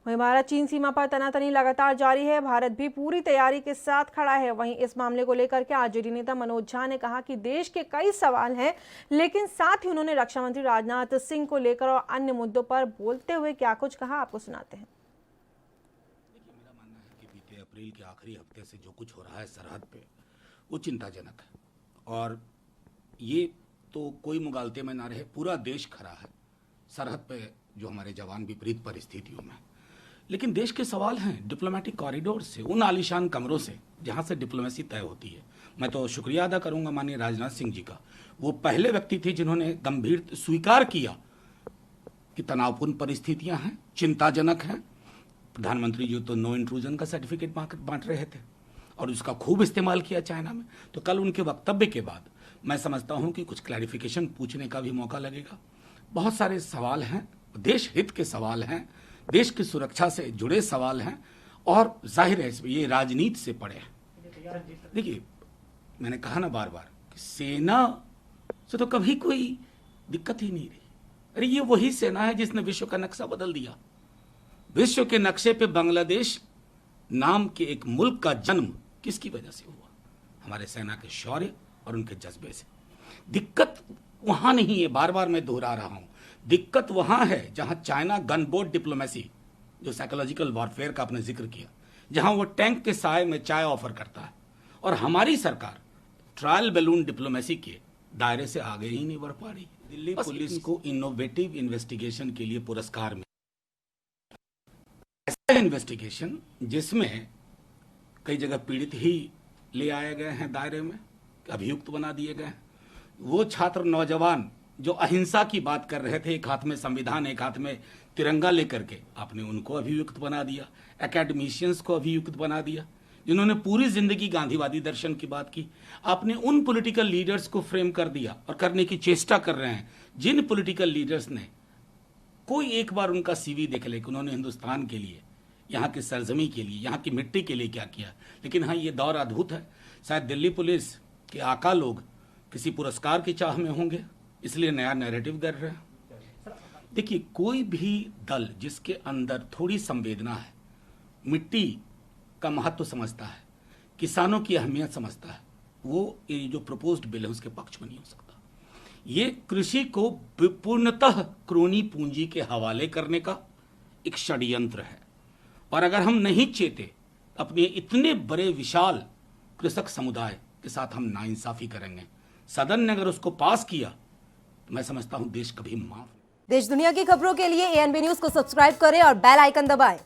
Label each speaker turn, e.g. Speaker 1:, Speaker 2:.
Speaker 1: वहीं भारत चीन सीमा पर तनातनी लगातार जारी है। भारत भी पूरी तैयारी के साथ खड़ा है। वहीं इस मामले को लेकर के आरजेडी नेता मनोज झा ने कहा कि देश के कई सवाल हैं, लेकिन साथ ही उन्होंने रक्षा मंत्री राजनाथ सिंह को लेकर और अन्य मुद्दों पर बोलते हुए क्या कुछ कहा, आपको सुनाते हैं।
Speaker 2: देखिए, मेरा मानना है कि बीते अप्रैल के आखिरी हफ्ते से जो कुछ हो रहा है सरहद पे, वो चिंताजनक है। और ये तो कोई मुगालते में ना रहे, पूरा देश खड़ा है सरहद पे जो हमारे जवान विपरीत परिस्थितियों में। लेकिन देश के सवाल हैं डिप्लोमेटिक कॉरिडोर से, उन आलीशान कमरों से जहां से डिप्लोमेसी तय होती है। मैं तो शुक्रिया अदा करूंगा माननीय राजनाथ सिंह जी का। वो पहले व्यक्ति थे जिन्होंने गंभीर स्वीकार किया कि तनावपूर्ण परिस्थितियां हैं, चिंताजनक हैं। प्रधानमंत्री जी तो नो इंट्रूजन का सर्टिफिकेट बांट रहे थे और उसका खूब इस्तेमाल किया चाइना में। तो कल उनके वक्तव्य के बाद मैं समझता हूं कि कुछ क्लैरिफिकेशन पूछने का भी मौका लगेगा। बहुत सारे सवाल हैं, देश हित के सवाल हैं, देश की सुरक्षा से जुड़े सवाल हैं और जाहिर है ये राजनीति से पड़े हैं। देखिए, मैंने कहा ना बार बार कि सेना से तो कभी कोई दिक्कत ही नहीं रही। अरे ये वही सेना है जिसने विश्व का नक्शा बदल दिया। विश्व के नक्शे पे बांग्लादेश नाम के एक मुल्क का जन्म किसकी वजह से हुआ? हमारे सेना के शौर्य और उनके जज्बे से। दिक्कत वहां नहीं है, बार बार मैं दोहरा रहा हूं, दिक्कत वहां है जहां चाइना गन बोट डिप्लोमेसी, जो साइकोलॉजिकल वॉरफेयर का आपने जिक्र किया, जहां वो टैंक के साए में चाय ऑफर करता है और हमारी सरकार ट्रायल बैलून डिप्लोमेसी के दायरे से आगे ही नहीं बढ़ पा रही। दिल्ली पुलिस को इनोवेटिव इन्वेस्टिगेशन के लिए पुरस्कार मिला, ऐसा इन्वेस्टिगेशन जिसमें कई जगह पीड़ित ही ले आए गए हैं दायरे में, अभियुक्त बना दिए गए हैं। वो छात्र नौजवान जो अहिंसा की बात कर रहे थे, एक हाथ में संविधान एक हाथ में तिरंगा लेकर के, आपने उनको अभियुक्त बना दिया। एकेडमिशियंस को अभियुक्त बना दिया जिन्होंने पूरी जिंदगी गांधीवादी दर्शन की बात की। आपने उन पॉलिटिकल लीडर्स को फ्रेम कर दिया और करने की चेष्टा कर रहे हैं जिन पॉलिटिकल लीडर्स ने, कोई एक बार उनका सीवी देख ले कि उन्होंने हिंदुस्तान के लिए, यहाँ की सरजमी के लिए, यहाँ की मिट्टी के लिए क्या किया। लेकिन हाँ, ये दौर अद्भुत है। शायद दिल्ली पुलिस के आका लोग किसी पुरस्कार की चाह में होंगे, इसलिए नया नैरेटिव कर रहे हैं। देखिए, कोई भी दल जिसके अंदर थोड़ी संवेदना है, मिट्टी का महत्व समझता है, किसानों की अहमियत समझता है, वो ये जो प्रपोज्ड बिल है उसके पक्ष में नहीं हो सकता। ये कृषि को पूर्णतः क्रोनी पूंजी के हवाले करने का एक षड्यंत्र है। और अगर हम नहीं चेते अपने इतने बड़े विशाल कृषक समुदाय के साथ हम नाइंसाफी करेंगे। सदन ने अगर उसको पास किया तो मैं समझता हूं देश कभी माफ।
Speaker 3: देश दुनिया की खबरों के लिए ANB न्यूज को सब्सक्राइब करें और बेल आइकन दबाएं।